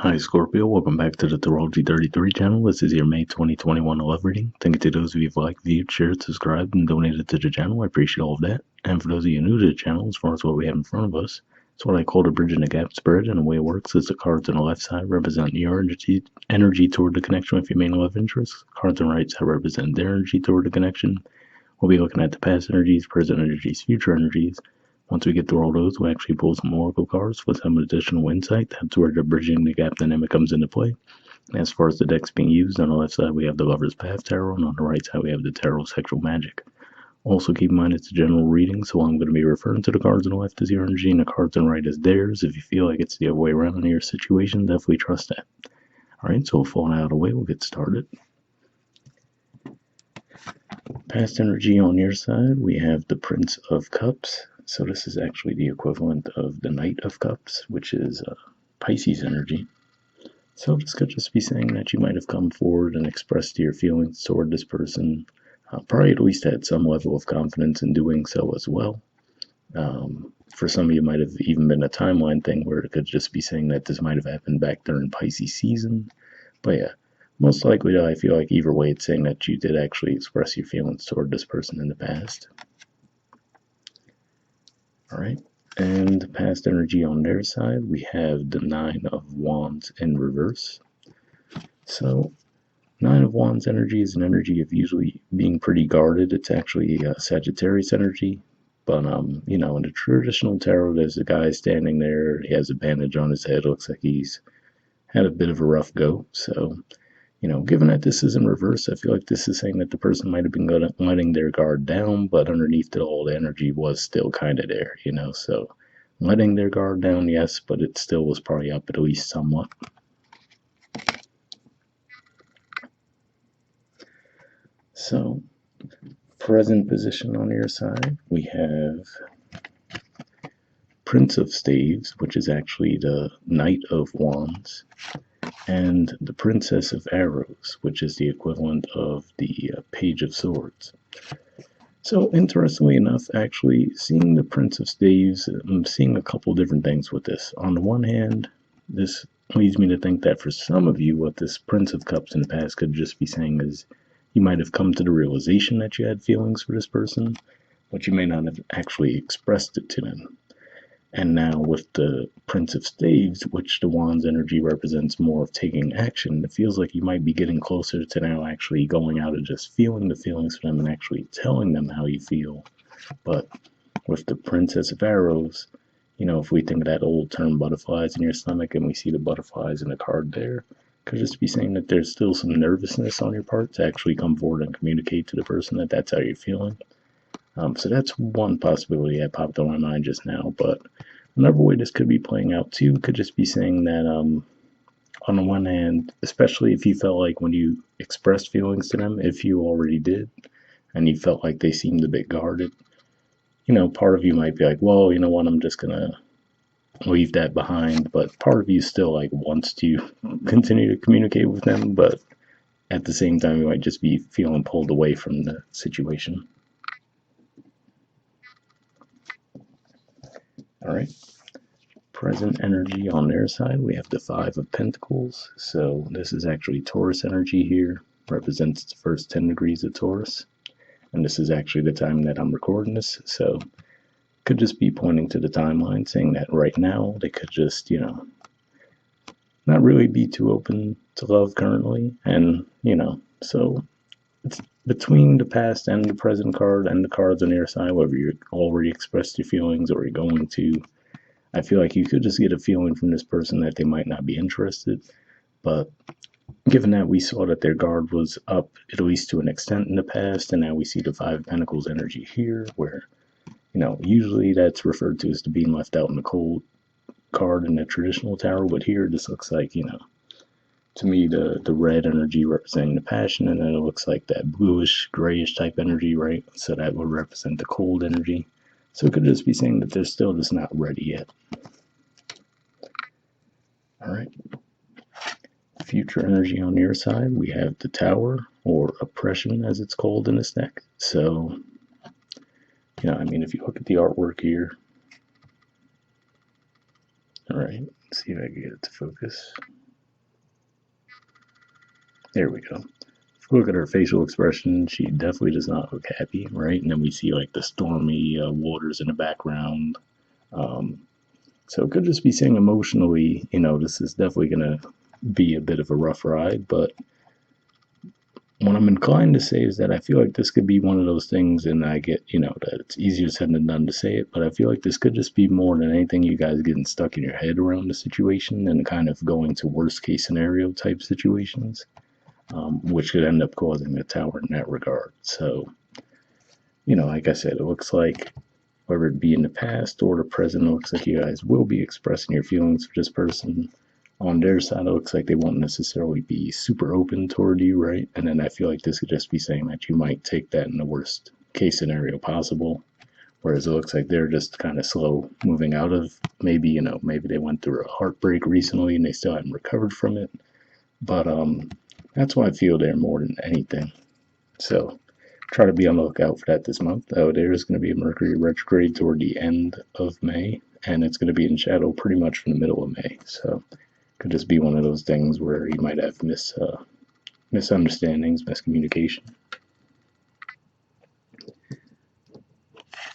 Hi Scorpio, welcome back to the Astrology 33 channel. This is your May 2021 love reading. Thank you to those of you who've liked, viewed, shared, subscribed, and donated to the channel. I appreciate all of that. And for those of you new to the channel, as far as what we have in front of us, it's what I call the bridge and the gap spread, and the way it works is the cards on the left side represent your energy toward the connection with your main love interests. Cards on the right side represent their energy toward the connection. We'll be looking at the past energies, present energies, future energies. Once we get through all those, we'll actually pull some oracle cards with some additional insight. That's where the bridging the gap dynamic comes into play. And as far as the decks being used, on the left side we have the Lover's Path Tarot, and on the right side we have the Tarot Sexual Magic. Also keep in mind it's a general reading, so I'm going to be referring to the cards on the left as your energy and the cards on the right as theirs. If you feel like it's the other way around in your situation, definitely trust that. Alright, so with all out of the way, we'll get started. Past energy on your side, we have the Prince of Cups. So this is actually the equivalent of the Knight of Cups, which is Pisces energy. So this could just be saying that you might have come forward and expressed your feelings toward this person. Probably at least had some level of confidence in doing so as well. For some of you, it might have even been a timeline thing where it could just be saying that this might have happened back during Pisces season. But yeah, most likely, I feel like either way, it's saying that you did actually express your feelings toward this person in the past. Alright, and past energy on their side, we have the Nine of Wands in reverse. So, Nine of Wands energy is an energy of usually being pretty guarded. It's actually Sagittarius energy. But, in the traditional tarot, there's a guy standing there. He has a bandage on his head. Looks like he's had a bit of a rough go. So, given that this is in reverse, I feel like this is saying that the person might have been letting their guard down, but underneath it all, the energy was still kind of there, So letting their guard down, yes, but it still was probably up at least somewhat. So, present position on your side, we have Prince of Staves, which is actually the Knight of Wands, and the Princess of Arrows, which is the equivalent of the Page of Swords. So, interestingly enough, actually, seeing the Prince of Staves, I'm seeing a couple different things with this. On the one hand, this leads me to think that for some of you, what this Prince of Cups in the past could just be saying is you might have come to the realization that you had feelings for this person, but you may not have actually expressed it to them. And now with the Prince of Staves, which the Wand's energy represents more of taking action, it feels like you might be getting closer to now actually going out and just feeling the feelings for them and actually telling them how you feel. But with the Princess of Arrows, if we think of that old term butterflies in your stomach and we see the butterflies in the card there, could just be saying that there's still some nervousness on your part to actually come forward and communicate to the person that that's how you're feeling. So that's one possibility that popped on my mind just now. But another way this could be playing out too could just be saying that on the one hand, especially if you felt like when you expressed feelings to them, if you already did, and you felt like they seemed a bit guarded, part of you might be like, well, you know what, I'm just going to leave that behind. But part of you still like wants to continue to communicate with them. But at the same time, you might just be feeling pulled away from the situation. All right. Present energy on their side, we have the Five of Pentacles. So this is actually Taurus energy here. Represents the first 10 degrees of Taurus. And this is actually the time that I'm recording this. So could just be pointing to the timeline, saying that right now they could just, not really be too open to love currently. And, so it's between the past and the present card and the cards on your side, whether you already expressed your feelings or you're going to. I feel like you could just get a feeling from this person that they might not be interested. But given that we saw that their guard was up, at least to an extent in the past, and now we see the Five of Pentacles energy here, where, usually that's referred to as the being left out in the cold card in the traditional tarot. But here, this looks like, to me, the red energy representing the passion, and then it looks like that bluish, grayish type energy, right? So that would represent the cold energy. So it could just be saying that they're still just not ready yet. All right. Future energy on your side, we have the Tower, or Oppression as it's called in this deck. So, if you look at the artwork here, all right, let's see if I can get it to focus. There we go. If we look at her facial expression, she definitely does not look happy, right? And then we see like the stormy waters in the background. Um, so it could just be saying emotionally, this is definitely going to be a bit of a rough ride. But what I'm inclined to say is that I feel like this could be one of those things, and I get, that it's easier said than done to say it, but I feel like this could just be more than anything you guys getting stuck in your head around the situation and kind of going to worst case scenario type situations, which could end up causing a tower in that regard. So, like I said, it looks like whether it be in the past or the present, it looks like you guys will be expressing your feelings for this person. On their side, it looks like they won't necessarily be super open toward you, right? And then I feel like this could just be saying that you might take that in the worst case scenario possible. Whereas it looks like they're just kind of slow moving out of maybe they went through a heartbreak recently and they still haven't recovered from it. But that's why I feel there more than anything. So try to be on the lookout for that this month. There is going to be a Mercury retrograde toward the end of May, and it's going to be in shadow pretty much from the middle of May. So it could just be one of those things where you might have misunderstandings, miscommunication.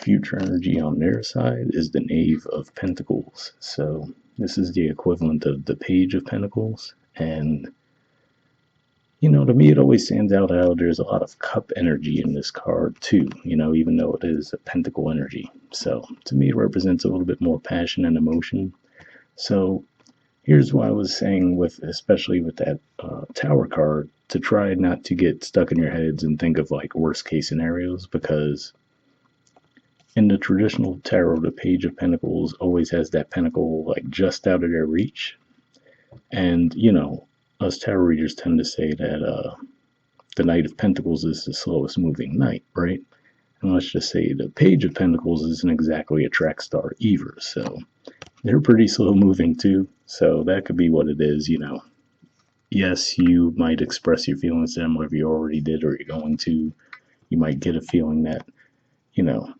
Future energy on their side is the Knave of Pentacles. So this is the equivalent of the Page of Pentacles, and to me, it always stands out how there's a lot of cup energy in this card, too, even though it is a pentacle energy. So, to me, it represents a little bit more passion and emotion. So, here's why I was saying, especially with that tower card, to try not to get stuck in your heads and think of like worst case scenarios, because in the traditional tarot, the Page of Pentacles always has that pentacle like just out of their reach. And, us tarot readers tend to say that the Knight of Pentacles is the slowest moving knight, right? And let's just say the Page of Pentacles isn't exactly a track star either, so they're pretty slow moving too. So that could be what it is, Yes, you might express your feelings to them, whether you already did or you're going to. You might get a feeling that, you know,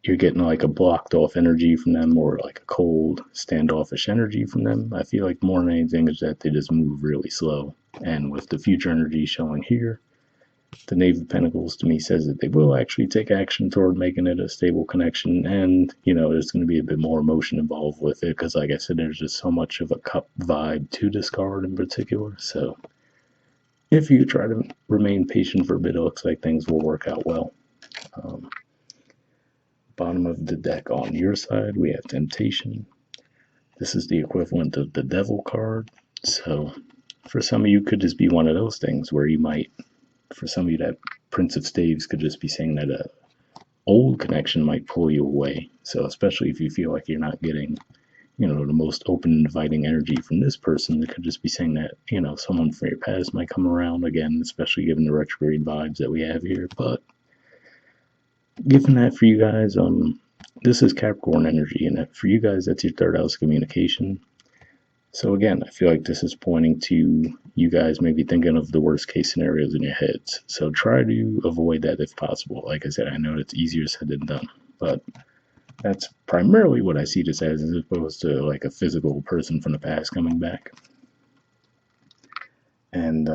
you're getting like a blocked off energy from them or like a cold, standoffish energy from them. I feel like more than anything is that they just move really slow. And with the future energy showing here, the Knave of Pentacles to me says that they will actually take action toward making it a stable connection, and there's going to be a bit more emotion involved with it because, like I said, there's just so much of a cup vibe to this card in particular. So, if you try to remain patient for a bit, it looks like things will work out well. Um, Bottom of the deck on your side, we have Temptation. This is the equivalent of the Devil card. So, for some of you, could just be one of those things where you might, for some of you, that Prince of Staves could just be saying that a old connection might pull you away. So especially if you feel like you're not getting, the most open and inviting energy from this person, it could just be saying that, someone from your past might come around again, especially given the retrograde vibes that we have here. But given that for you guys, this is Capricorn energy, and for you guys, that's your third house communication. So again, I feel like this is pointing to you guys maybe thinking of the worst case scenarios in your heads. So try to avoid that if possible. Like I said, I know it's easier said than done, but that's primarily what I see this as opposed to like a physical person from the past coming back. And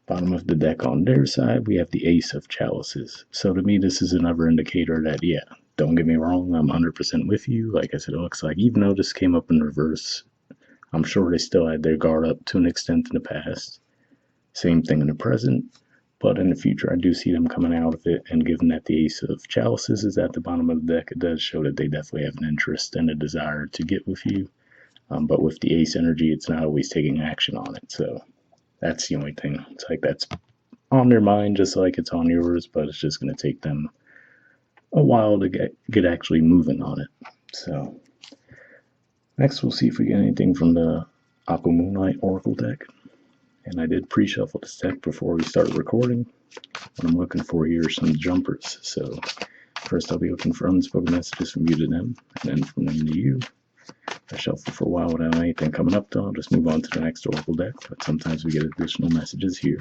bottom of the deck on their side, we have the Ace of Chalices. So to me, this is another indicator that, yeah, don't get me wrong, I'm 100% with you. Like I said, it looks like even though this came up in reverse, I'm sure they still had their guard up to an extent in the past. Same thing in the present. But in the future, I do see them coming out of it. And given that the Ace of Chalices is at the bottom of the deck, it does show that they definitely have an interest and a desire to get with you. But with the Ace energy, it's not always taking action on it. So that's the only thing. It's like that's on their mind just like it's on yours, but it's just going to take them a while to get actually moving on it. So next, we'll see if we get anything from the Aqua Moonlight Oracle deck. And I did pre-shuffle this deck before we started recording. What I'm looking for here are some jumpers. So first I'll be looking for unspoken messages from you to them, and then from them to you. If I shuffle for a while without anything coming up, though, I'll just move on to the next Oracle deck. But sometimes we get additional messages here.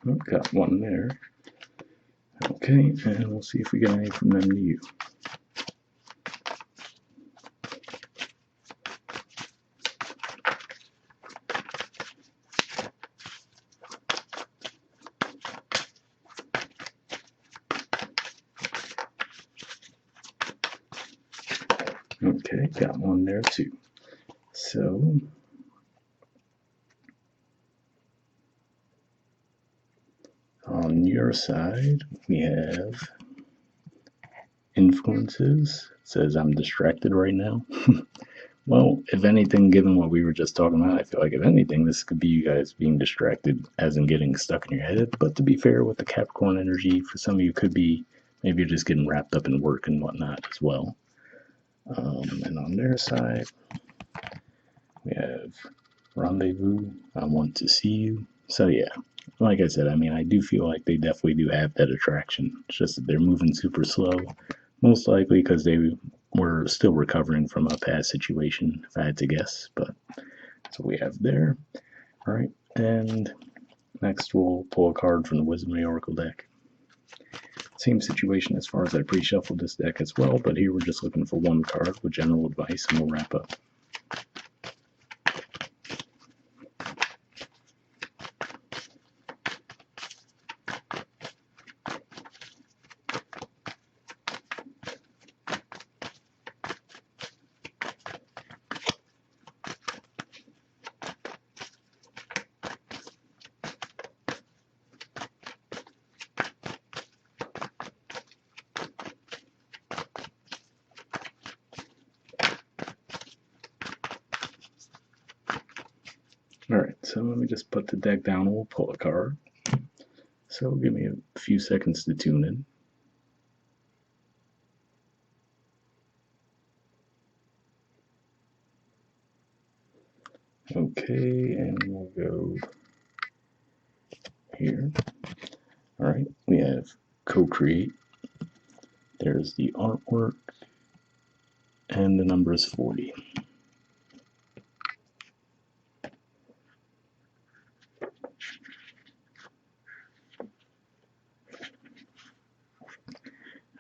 Oh, got one there. Okay, and we'll see if we get any from them to you. Okay, got one there too. So, on your side, we have influences. It says I'm distracted right now. Well, if anything, given what we were just talking about, I feel like if anything, this could be you guys being distracted as in getting stuck in your head. But to be fair, with the Capricorn energy, for some of you could be maybe you're just getting wrapped up in work and whatnot as well. And on their side, we have rendezvous. I want to see you. So yeah, like I said, I mean, I do feel like they definitely do have that attraction. It's just that they're moving super slow, most likely because they were still recovering from a past situation, if I had to guess. But that's what we have there. All right, and next we'll pull a card from the Wisdom of the Oracle deck. Same situation as far as I pre-shuffled this deck as well, but here we're just looking for one card with general advice, and we'll wrap up. Alright, so let me just put the deck down and we'll pull a card. So give me a few seconds to tune in. Okay, and we'll go here. Alright, we have co-create. There's the artwork, and the number is 40.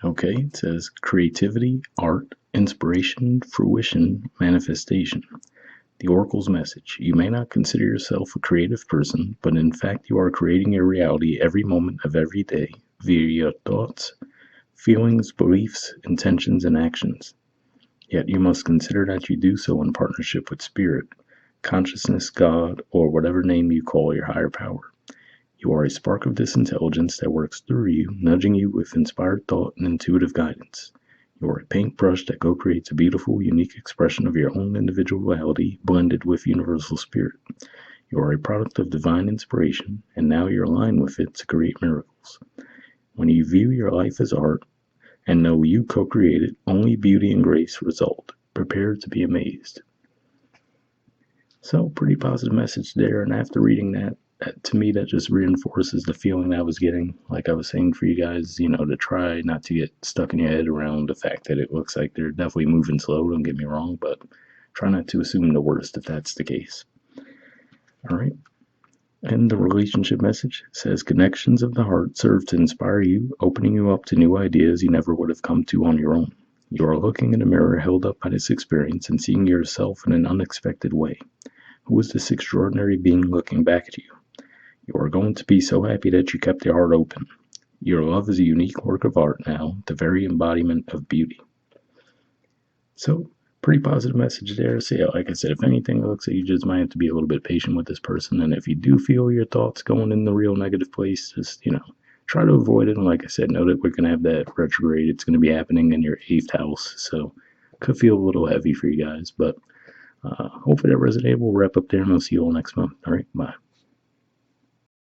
Okay, it says creativity, art, inspiration, fruition, manifestation. The Oracle's message. You may not consider yourself a creative person, but in fact you are creating your reality every moment of every day via your thoughts, feelings, beliefs, intentions, and actions. Yet you must consider that you do so in partnership with Spirit, consciousness, God, or whatever name you call your higher power. You are a spark of this intelligence that works through you, nudging you with inspired thought and intuitive guidance. You are a paintbrush that co-creates a beautiful, unique expression of your own individuality blended with universal spirit. You are a product of divine inspiration, and now you're aligned with it to create miracles. When you view your life as art, and know you co-created, only beauty and grace result. Prepare to be amazed. So, pretty positive message there, and after reading that, to me, that just reinforces the feeling I was getting. Like I was saying for you guys, to try not to get stuck in your head around the fact that it looks like they're definitely moving slow, don't get me wrong, but try not to assume the worst if that's the case. All right. And the relationship message says connections of the heart serve to inspire you, opening you up to new ideas you never would have come to on your own. You are looking in a mirror held up by this experience and seeing yourself in an unexpected way. Who is this extraordinary being looking back at you? You are going to be so happy that you kept your heart open. Your love is a unique work of art now, the very embodiment of beauty. So, pretty positive message there. So yeah, like I said, if anything, it looks like you just might have to be a little bit patient with this person. And if you do feel your thoughts going in the real negative place, just, try to avoid it. And like I said, know that we're going to have that retrograde. It's going to be happening in your 8th house. So, could feel a little heavy for you guys. But hopefully that resonated. We'll wrap up there and I'll see you all next month. All right, bye.